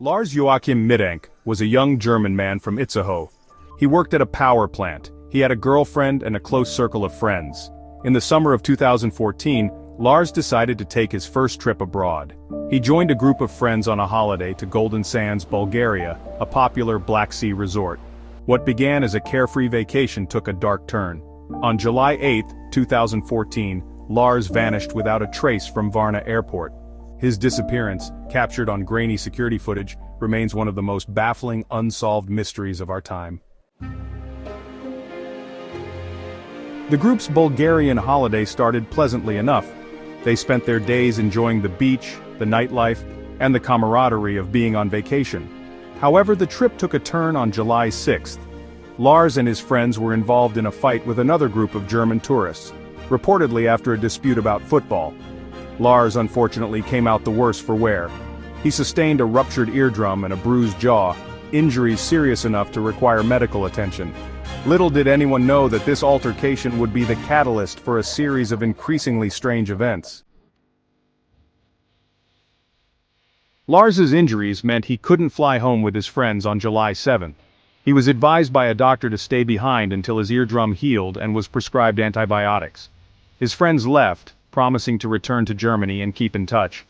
Lars Mittank was a young German man from Itzehoe. He worked at a power plant. He had a girlfriend and a close circle of friends. In the summer of 2014, Lars decided to take his first trip abroad. He joined a group of friends on a holiday to Golden Sands, Bulgaria, a popular Black Sea resort. What began as a carefree vacation took a dark turn. On July 8, 2014, Lars vanished without a trace from Varna airport. His disappearance, captured on grainy security footage, remains one of the most baffling unsolved mysteries of our time. The group's Bulgarian holiday started pleasantly enough. They spent their days enjoying the beach, the nightlife, and the camaraderie of being on vacation. However, the trip took a turn on July 6th. Lars and his friends were involved in a fight with another group of German tourists, reportedly after a dispute about football. Lars unfortunately came out the worse for wear. He sustained a ruptured eardrum and a bruised jaw, injuries serious enough to require medical attention. Little did anyone know that this altercation would be the catalyst for a series of increasingly strange events. Lars's injuries meant he couldn't fly home with his friends on July 7. He was advised by a doctor to stay behind until his eardrum healed and was prescribed antibiotics. His friends left, promising to return to Germany and keep in touch.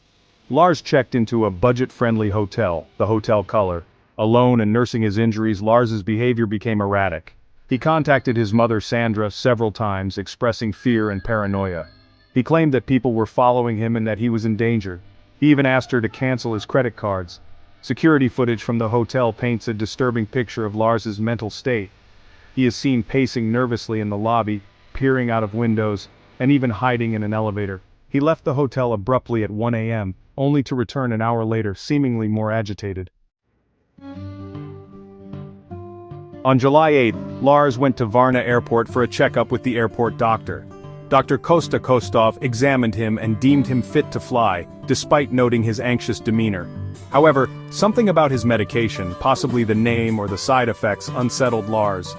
Lars checked into a budget-friendly hotel, the Hotel Color. Alone and nursing his injuries, Lars's behavior became erratic. He contacted his mother Sandra several times, expressing fear and paranoia. He claimed that people were following him and that he was in danger. He even asked her to cancel his credit cards. Security footage from the hotel paints a disturbing picture of Lars's mental state. He is seen pacing nervously in the lobby, peering out of windows, and even hiding in an elevator. He left the hotel abruptly at 1 a.m., only to return an hour later seemingly more agitated. On July 8, Lars went to Varna airport for a checkup with the airport doctor. Dr. Kosta Kostov examined him and deemed him fit to fly, despite noting his anxious demeanor. However, something about his medication, possibly the name or the side effects, unsettled Lars.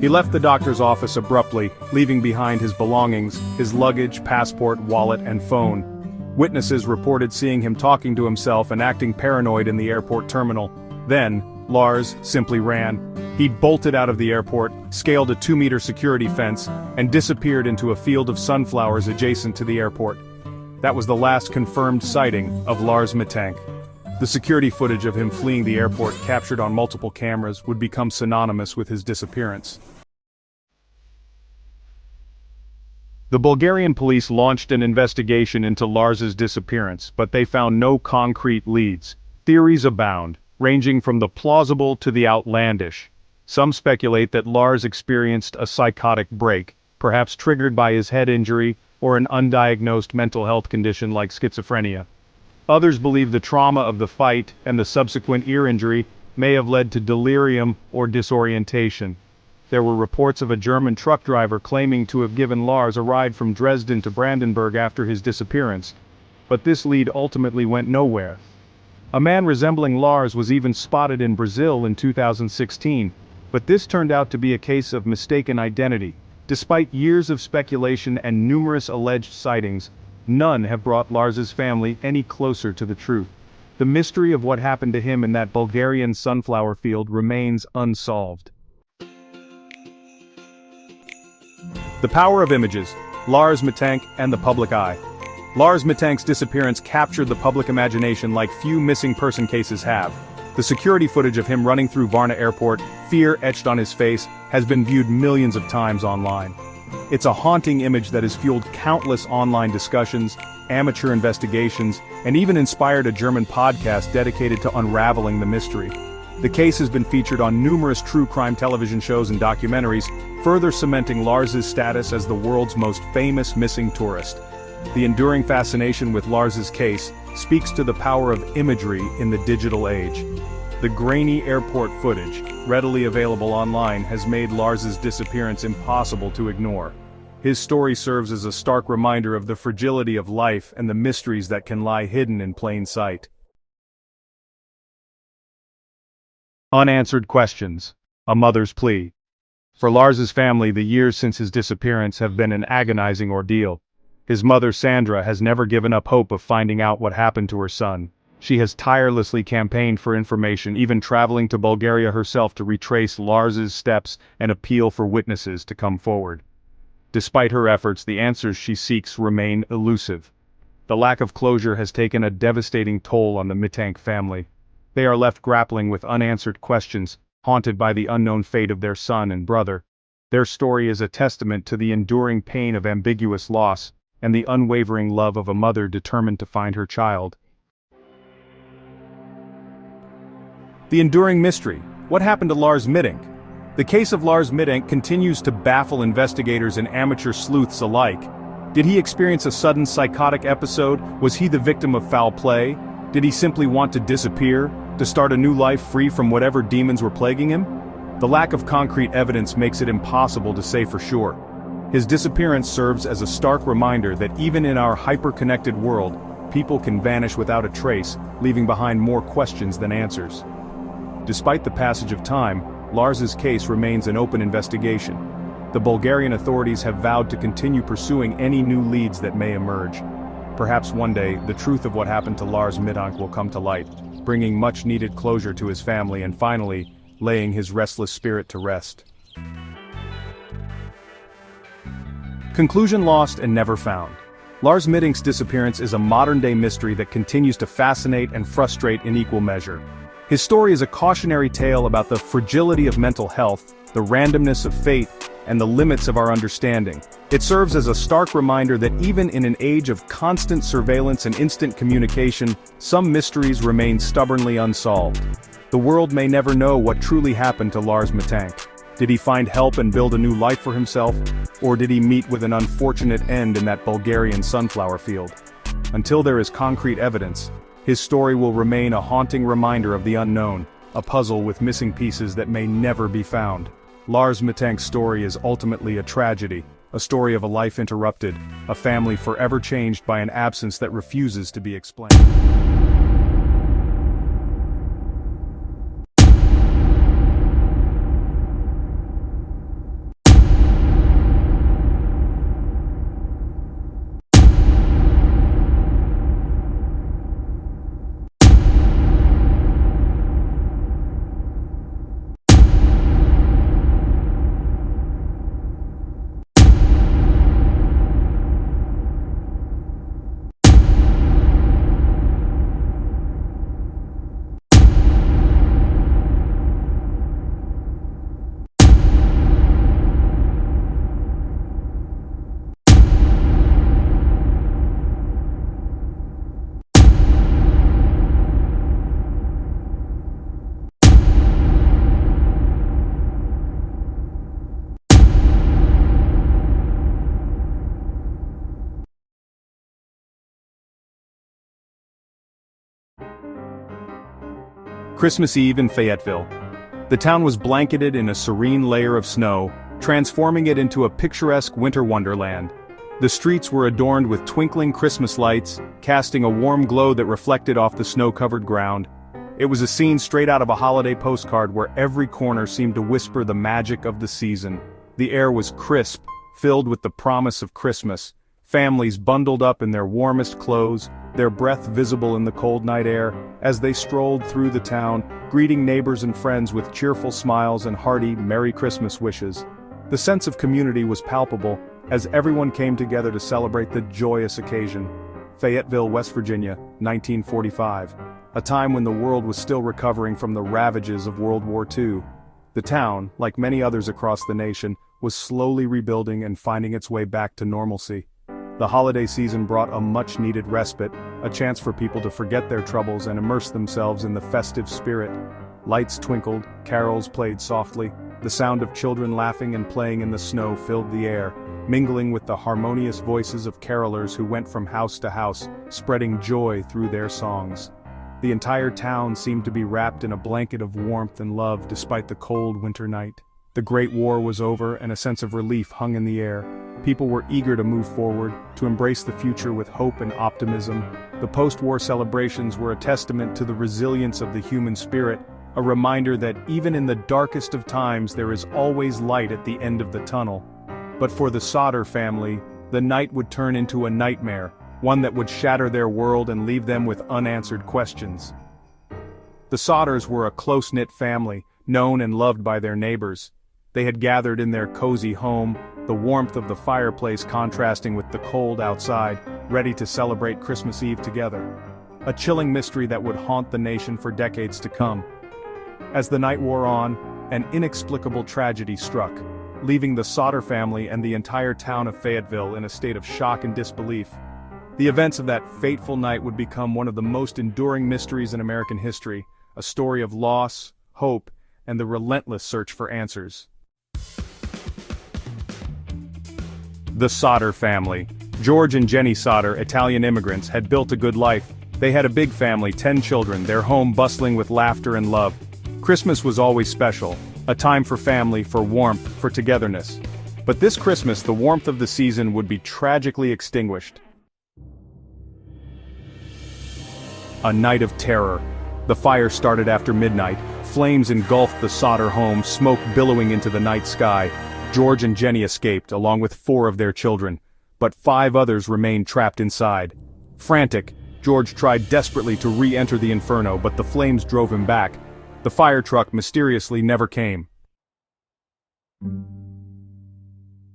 He left the doctor's office abruptly, leaving behind his belongings, his luggage, passport, wallet, and phone. Witnesses reported seeing him talking to himself and acting paranoid in the airport terminal. Then, Lars simply ran. He bolted out of the airport, scaled a 2-meter security fence, and disappeared into a field of sunflowers adjacent to the airport. That was the last confirmed sighting of Lars Mittank. The security footage of him fleeing the airport, captured on multiple cameras, would become synonymous with his disappearance. The Bulgarian police launched an investigation into Lars's disappearance, but they found no concrete leads. Theories abound, ranging from the plausible to the outlandish. Some speculate that Lars experienced a psychotic break, perhaps triggered by his head injury or an undiagnosed mental health condition like schizophrenia. Others believe the trauma of the fight and the subsequent ear injury may have led to delirium or disorientation. There were reports of a German truck driver claiming to have given Lars a ride from Dresden to Brandenburg after his disappearance, but this lead ultimately went nowhere. A man resembling Lars was even spotted in Brazil in 2016, but this turned out to be a case of mistaken identity. Despite years of speculation and numerous alleged sightings, none have brought Lars's family any closer to the truth. The mystery of what happened to him in that Bulgarian sunflower field remains unsolved. The power of images, Lars Mittank and the public eye. Lars Mittank's disappearance captured the public imagination like few missing person cases have. The security footage of him running through Varna airport, fear etched on his face, has been viewed millions of times online. It's a haunting image that has fueled countless online discussions, amateur investigations, and even inspired a German podcast dedicated to unraveling the mystery. The case has been featured on numerous true crime television shows and documentaries, further cementing Lars's status as the world's most famous missing tourist. The enduring fascination with Lars's case speaks to the power of imagery in the digital age. The grainy airport footage, readily available online, has made Lars's disappearance impossible to ignore. His story serves as a stark reminder of the fragility of life and the mysteries that can lie hidden in plain sight. Unanswered questions. A mother's plea. For Lars's family, the years since his disappearance have been an agonizing ordeal. His mother Sandra has never given up hope of finding out what happened to her son. She has tirelessly campaigned for information, even traveling to Bulgaria herself to retrace Lars's steps and appeal for witnesses to come forward. Despite her efforts, the answers she seeks remain elusive. The lack of closure has taken a devastating toll on the Mittank family. They are left grappling with unanswered questions, haunted by the unknown fate of their son and brother. Their story is a testament to the enduring pain of ambiguous loss, and the unwavering love of a mother determined to find her child. The enduring mystery: what happened to Lars Mittank? The case of Lars Mittank continues to baffle investigators and amateur sleuths alike. Did he experience a sudden psychotic episode? Was he the victim of foul play? Did he simply want to disappear, to start a new life free from whatever demons were plaguing him? The lack of concrete evidence makes it impossible to say for sure. His disappearance serves as a stark reminder that even in our hyper-connected world, people can vanish without a trace, leaving behind more questions than answers. Despite the passage of time, Lars's case remains an open investigation. The Bulgarian authorities have vowed to continue pursuing any new leads that may emerge. Perhaps one day, the truth of what happened to Lars Mittank will come to light, bringing much-needed closure to his family and finally, laying his restless spirit to rest. Conclusion: lost and never found. Lars Mittank's disappearance is a modern-day mystery that continues to fascinate and frustrate in equal measure. His story is a cautionary tale about the fragility of mental health, the randomness of fate, and the limits of our understanding. It serves as a stark reminder that even in an age of constant surveillance and instant communication, some mysteries remain stubbornly unsolved. The world may never know what truly happened to Lars Mittank. Did he find help and build a new life for himself? Or did he meet with an unfortunate end in that Bulgarian sunflower field? Until there is concrete evidence, his story will remain a haunting reminder of the unknown, a puzzle with missing pieces that may never be found. Lars Mittank's story is ultimately a tragedy, a story of a life interrupted, a family forever changed by an absence that refuses to be explained. Christmas Eve in Fayetteville. The town was blanketed in a serene layer of snow, transforming it into a picturesque winter wonderland. The streets were adorned with twinkling Christmas lights, casting a warm glow that reflected off the snow-covered ground. It was a scene straight out of a holiday postcard where every corner seemed to whisper the magic of the season. The air was crisp, filled with the promise of Christmas. Families bundled up in their warmest clothes, their breath visible in the cold night air, as they strolled through the town, greeting neighbors and friends with cheerful smiles and hearty Merry Christmas wishes. The sense of community was palpable, as everyone came together to celebrate the joyous occasion. Fayetteville, West Virginia, 1945. A time when the world was still recovering from the ravages of World War II. The town, like many others across the nation, was slowly rebuilding and finding its way back to normalcy. The holiday season brought a much-needed respite, a chance for people to forget their troubles and immerse themselves in the festive spirit. Lights twinkled, carols played softly, the sound of children laughing and playing in the snow filled the air, mingling with the harmonious voices of carolers who went from house to house, spreading joy through their songs. The entire town seemed to be wrapped in a blanket of warmth and love despite the cold winter night. The Great War was over and a sense of relief hung in the air. People were eager to move forward, to embrace the future with hope and optimism. The post-war celebrations were a testament to the resilience of the human spirit, a reminder that even in the darkest of times there is always light at the end of the tunnel. But for the Sotter family, the night would turn into a nightmare, one that would shatter their world and leave them with unanswered questions. The Sotters were a close-knit family, known and loved by their neighbors. They had gathered in their cozy home, the warmth of the fireplace contrasting with the cold outside, ready to celebrate Christmas Eve together. A chilling mystery that would haunt the nation for decades to come. As the night wore on, an inexplicable tragedy struck, leaving the Sotter family and the entire town of Fayetteville in a state of shock and disbelief. The events of that fateful night would become one of the most enduring mysteries in American history, a story of loss, hope, and the relentless search for answers. The Sotter family. George and Jenny Sotter, Italian immigrants, had built a good life. They had a big family, 10 children, their home bustling with laughter and love. Christmas was always special, a time for family, for warmth, for togetherness. But this Christmas, the warmth of the season would be tragically extinguished. A night of terror. The fire started after midnight. Flames engulfed the Sotter home, smoke billowing into the night sky. George and Jenny escaped, along with 4 of their children, but 5 others remained trapped inside. Frantic, George tried desperately to re-enter the inferno, but the flames drove him back. The fire truck mysteriously never came.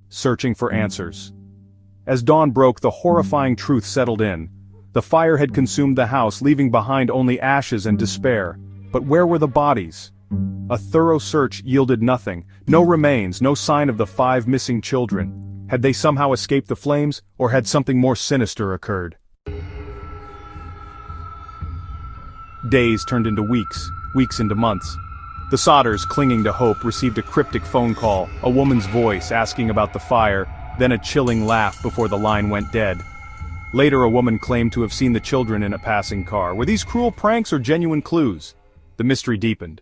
Searching for answers. As dawn broke, the horrifying truth settled in. The fire had consumed the house, leaving behind only ashes and despair. But where were the bodies? A thorough search yielded nothing. No remains, no sign of the 5 missing children. Had they somehow escaped the flames, or had something more sinister occurred? Days turned into weeks, weeks into months. The Sotters, clinging to hope, received a cryptic phone call, a woman's voice asking about the fire, then a chilling laugh before the line went dead. Later, a woman claimed to have seen the children in a passing car. Were these cruel pranks or genuine clues? The mystery deepened.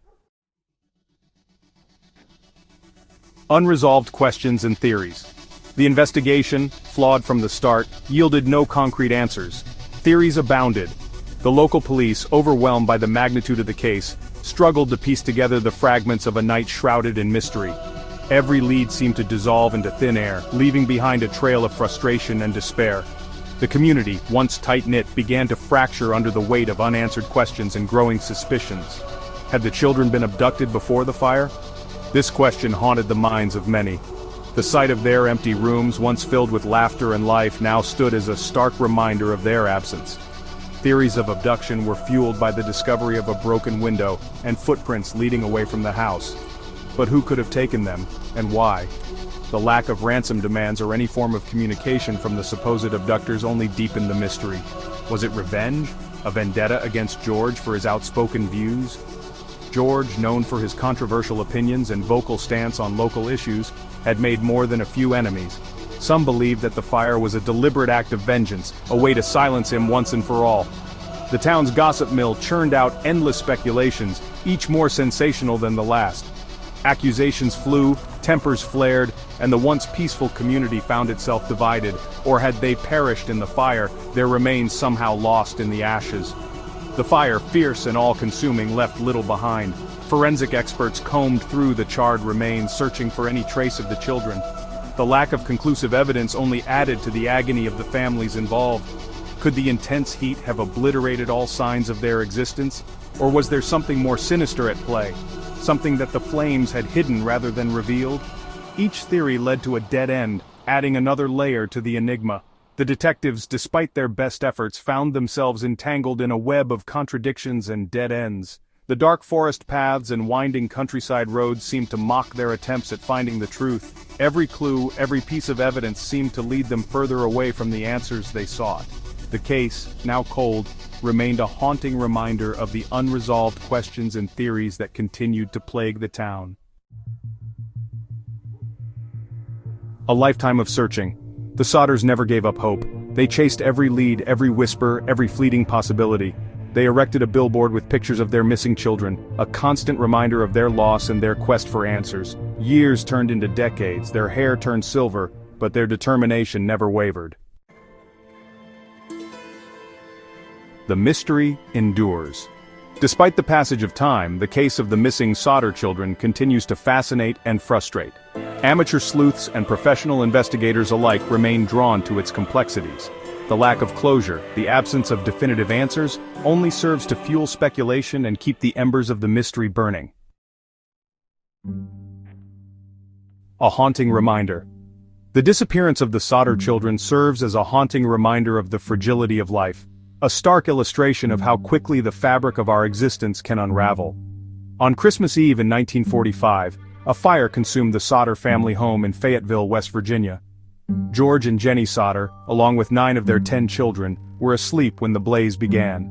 Unresolved questions and theories. The investigation, flawed from the start, yielded no concrete answers. Theories abounded. The local police, overwhelmed by the magnitude of the case, struggled to piece together the fragments of a night shrouded in mystery. Every lead seemed to dissolve into thin air, leaving behind a trail of frustration and despair. The community, once tight-knit, began to fracture under the weight of unanswered questions and growing suspicions. Had the children been abducted before the fire? This question haunted the minds of many. The sight of their empty rooms, once filled with laughter and life, now stood as a stark reminder of their absence. Theories of abduction were fueled by the discovery of a broken window and footprints leading away from the house. But who could have taken them, and why? The lack of ransom demands or any form of communication from the supposed abductors only deepened the mystery. Was it revenge? A vendetta against George for his outspoken views? George, known for his controversial opinions and vocal stance on local issues, had made more than a few enemies. Some believed that the fire was a deliberate act of vengeance, a way to silence him once and for all. The town's gossip mill churned out endless speculations, each more sensational than the last. Accusations flew, tempers flared, and the once peaceful community found itself divided, or had they perished in the fire, their remains somehow lost in the ashes. The fire, fierce and all-consuming, left little behind. Forensic experts combed through the charred remains, searching for any trace of the children. The lack of conclusive evidence only added to the agony of the families involved. Could the intense heat have obliterated all signs of their existence? Or was there something more sinister at play? Something that the flames had hidden rather than revealed? Each theory led to a dead end, adding another layer to the enigma. The detectives, despite their best efforts, found themselves entangled in a web of contradictions and dead ends. The dark forest paths and winding countryside roads seemed to mock their attempts at finding the truth. Every clue, every piece of evidence seemed to lead them further away from the answers they sought. The case, now cold, remained a haunting reminder of the unresolved questions and theories that continued to plague the town. A lifetime of searching. The Sotters never gave up hope. They chased every lead, every whisper, every fleeting possibility. They erected a billboard with pictures of their missing children, a constant reminder of their loss and their quest for answers. Years turned into decades, their hair turned silver, but their determination never wavered. The mystery endures. Despite the passage of time, the case of the missing Sotter children continues to fascinate and frustrate. Amateur sleuths and professional investigators alike remain drawn to its complexities. The lack of closure, the absence of definitive answers, only serves to fuel speculation and keep the embers of the mystery burning. A haunting reminder. The disappearance of the Sotter children serves as a haunting reminder of the fragility of life, a stark illustration of how quickly the fabric of our existence can unravel. On Christmas Eve in 1945, a fire consumed the Sotter family home in Fayetteville, West Virginia. George and Jenny Sotter, along with 9 of their 10 children, were asleep when the blaze began.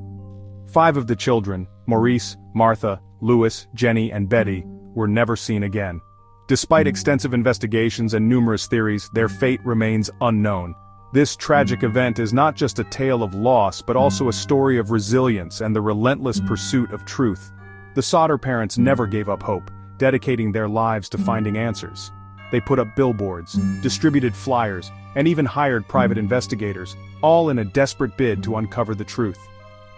5 of the children, Maurice, Martha, Louis, Jenny, and Betty, were never seen again. Despite extensive investigations and numerous theories, their fate remains unknown. This tragic event is not just a tale of loss but also a story of resilience and the relentless pursuit of truth. The Sotter parents never gave up hope, dedicating their lives to finding answers. They put up billboards, distributed flyers, and even hired private investigators, all in a desperate bid to uncover the truth.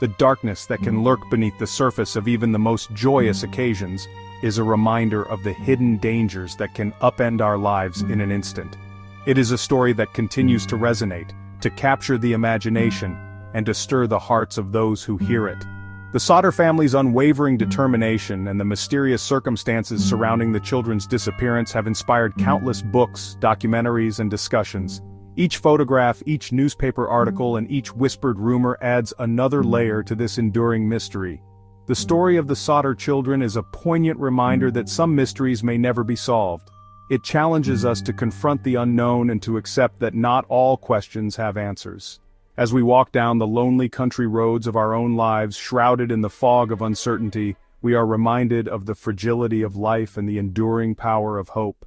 The darkness that can lurk beneath the surface of even the most joyous occasions is a reminder of the hidden dangers that can upend our lives in an instant. It is a story that continues to resonate, to capture the imagination, and to stir the hearts of those who hear it. The Sotter family's unwavering determination and the mysterious circumstances surrounding the children's disappearance have inspired countless books, documentaries, and discussions. Each photograph, each newspaper article, and each whispered rumor adds another layer to this enduring mystery. The story of the Sotter children is a poignant reminder that some mysteries may never be solved. It challenges us to confront the unknown and to accept that not all questions have answers. As we walk down the lonely country roads of our own lives, shrouded in the fog of uncertainty, we are reminded of the fragility of life and the enduring power of hope.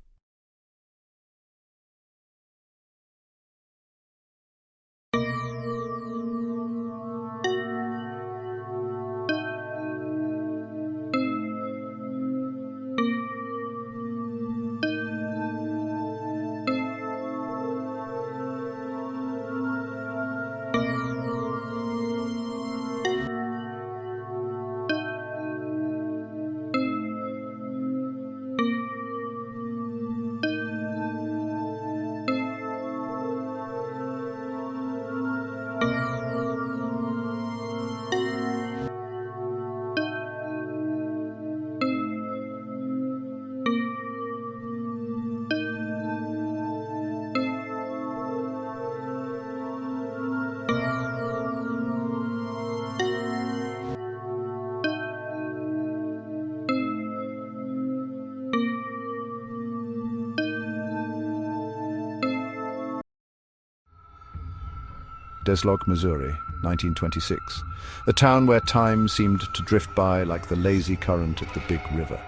Deslog, Missouri, 1926. A town where time seemed to drift by like the lazy current of the big river.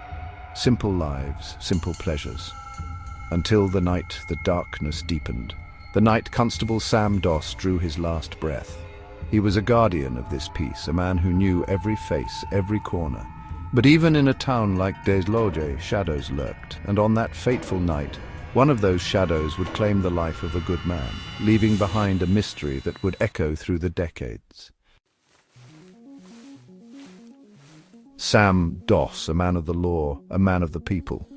Simple lives, simple pleasures. Until the night the darkness deepened. The night Constable Sam Doss drew his last breath. He was a guardian of this peace, a man who knew every face, every corner. But even in a town like Desloge, shadows lurked, and on that fateful night, one of those shadows would claim the life of a good man, leaving behind a mystery that would echo through the decades. Sam Doss, a man of the law, a man of the people.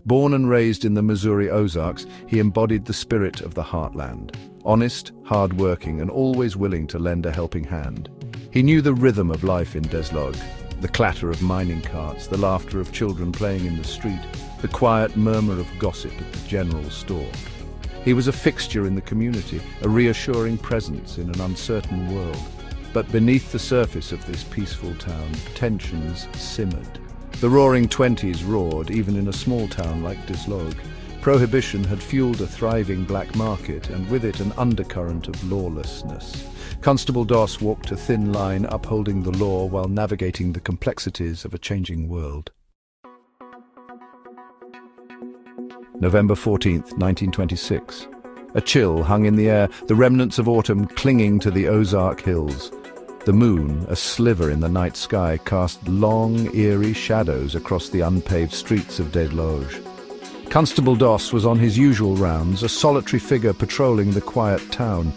Born and raised in the Missouri Ozarks, he embodied the spirit of the heartland. Honest, hard-working, and always willing to lend a helping hand. He knew the rhythm of life in Deslog, the clatter of mining carts, the laughter of children playing in the street, the quiet murmur of gossip at the general store. He was a fixture in the community, a reassuring presence in an uncertain world. But beneath the surface of this peaceful town, tensions simmered. The roaring '20s roared even in a small town like Deslog. Prohibition had fueled a thriving black market, and with it an undercurrent of lawlessness. Constable Doss walked a thin line, upholding the law while navigating the complexities of a changing world. November 14th, 1926. A chill hung in the air, the remnants of autumn clinging to the Ozark hills. The moon, a sliver in the night sky, cast long, eerie shadows across the unpaved streets of Desloge. Constable Doss was on his usual rounds, a solitary figure patrolling the quiet town.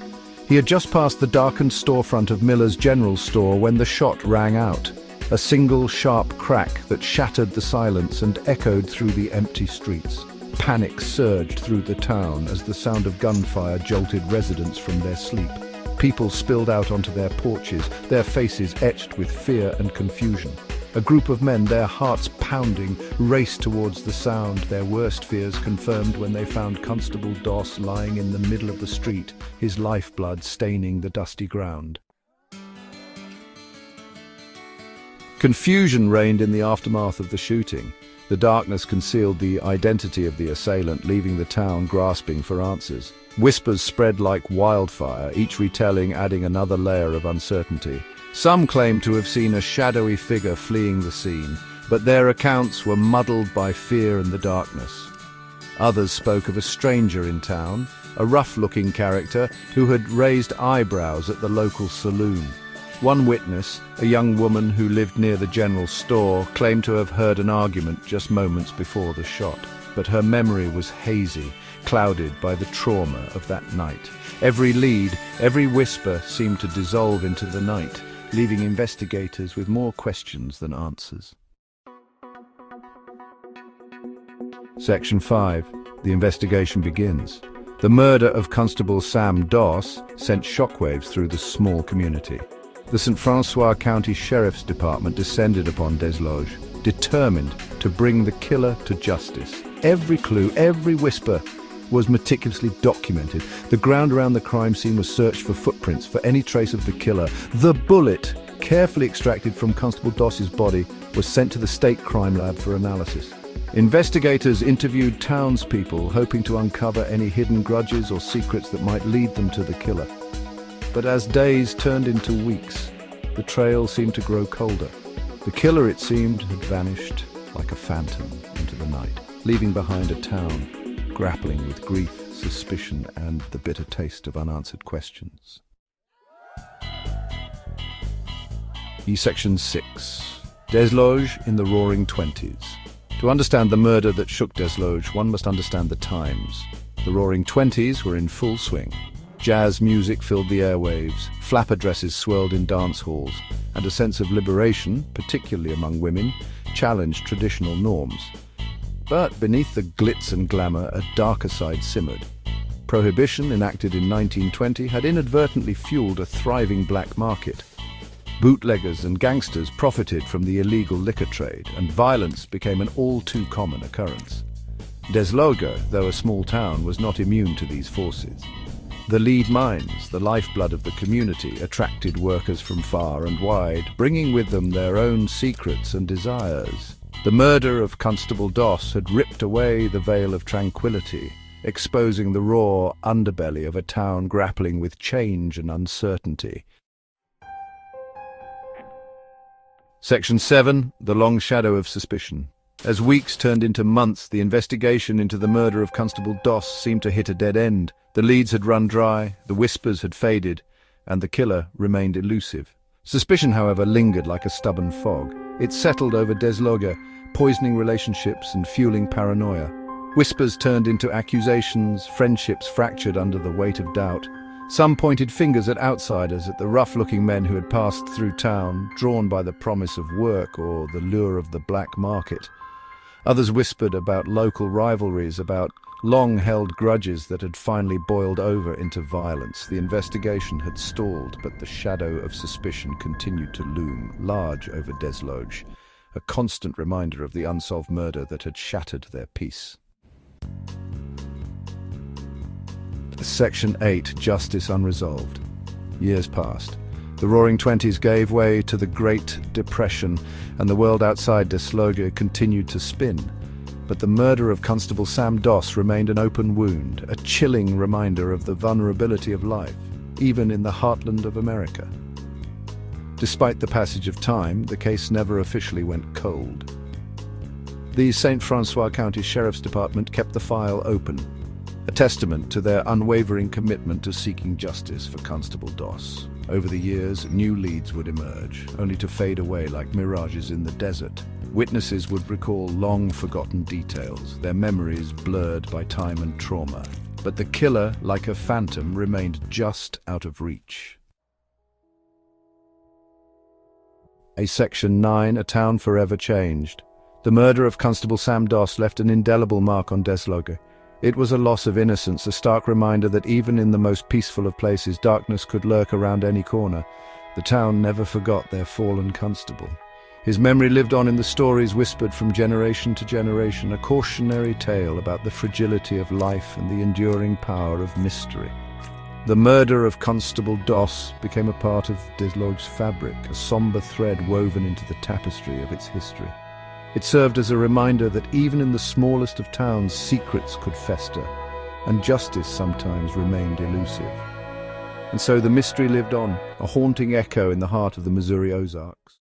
He had just passed the darkened storefront of Miller's General Store when the shot rang out, a single sharp crack that shattered the silence and echoed through the empty streets. Panic surged through the town as the sound of gunfire jolted residents from their sleep. People spilled out onto their porches, their faces etched with fear and confusion. A group of men, their hearts pounding, raced towards the sound, their worst fears confirmed when they found Constable Doss lying in the middle of the street, his lifeblood staining the dusty ground. Confusion reigned in the aftermath of the shooting. The darkness concealed the identity of the assailant, leaving the town grasping for answers. Whispers spread like wildfire, each retelling adding another layer of uncertainty. Some claimed to have seen a shadowy figure fleeing the scene, but their accounts were muddled by fear and the darkness. Others spoke of a stranger in town, a rough-looking character who had raised eyebrows at the local saloon. One witness, a young woman who lived near the general store, claimed to have heard an argument just moments before the shot, but her memory was hazy, clouded by the trauma of that night. Every lead, every whisper seemed to dissolve into the night, leaving investigators with more questions than answers. Section 5. The investigation begins. The murder of Constable Sam Doss sent shockwaves through the small community. The St. Francois County Sheriff's Department descended upon Desloge, determined to bring the killer to justice. Every clue, every whisper was meticulously documented. The ground around the crime scene was searched for footprints, for any trace of the killer. The bullet, carefully extracted from Constable Doss's body, was sent to the state crime lab for analysis. Investigators interviewed townspeople, hoping to uncover any hidden grudges or secrets that might lead them to the killer. But as days turned into weeks, the trail seemed to grow colder. The killer, it seemed, had vanished like a phantom into the night, leaving behind a town grappling with grief, suspicion, and the bitter taste of unanswered questions. Section 6. Desloge in the Roaring Twenties. To understand the murder that shook Desloge, one must understand the times. The Roaring Twenties were in full swing. Jazz music filled the airwaves, flapper dresses swirled in dance halls, and a sense of liberation, particularly among women, challenged traditional norms. But beneath the glitz and glamour, a darker side simmered. Prohibition, enacted in 1920, had inadvertently fueled a thriving black market. Bootleggers and gangsters profited from the illegal liquor trade, and violence became an all-too-common occurrence. Desloge, though a small town, was not immune to these forces. The lead mines, the lifeblood of the community, attracted workers from far and wide, bringing with them their own secrets and desires. The murder of Constable Doss had ripped away the veil of tranquility, exposing the raw underbelly of a town grappling with change and uncertainty. Section 7. The Long Shadow of Suspicion. As weeks turned into months, the investigation into the murder of Constable Doss seemed to hit a dead end. The leads had run dry, the whispers had faded, and the killer remained elusive. Suspicion, however, lingered like a stubborn fog. It settled over Desloge, poisoning relationships and fueling paranoia. Whispers turned into accusations, friendships fractured under the weight of doubt. Some pointed fingers at outsiders, at the rough-looking men who had passed through town, drawn by the promise of work or the lure of the black market. Others whispered about local rivalries, about long-held grudges that had finally boiled over into violence. The investigation had stalled, but the shadow of suspicion continued to loom large over Desloge, a constant reminder of the unsolved murder that had shattered their peace. Section 8. Justice Unresolved. Years passed. The Roaring Twenties gave way to the Great Depression, and the world outside Desloge continued to spin. But the murder of Constable Sam Doss remained an open wound, a chilling reminder of the vulnerability of life, even in the heartland of America. Despite the passage of time, the case never officially went cold. The St. Francois County Sheriff's Department kept the file open, a testament to their unwavering commitment to seeking justice for Constable Doss. Over the years, new leads would emerge, only to fade away like mirages in the desert. Witnesses would recall long-forgotten details, their memories blurred by time and trauma. But the killer, like a phantom, remained just out of reach. Section 9. A town forever changed. The murder of Constable Sam Doss left an indelible mark on Desloge. It was a loss of innocence, a stark reminder that even in the most peaceful of places, darkness could lurk around any corner. The town never forgot their fallen constable. His memory lived on in the stories whispered from generation to generation, a cautionary tale about the fragility of life and the enduring power of mystery. The murder of Constable Doss became a part of Deslog's fabric, a somber thread woven into the tapestry of its history. It served as a reminder that even in the smallest of towns, secrets could fester, and justice sometimes remained elusive. And so the mystery lived on, a haunting echo in the heart of the Missouri Ozarks.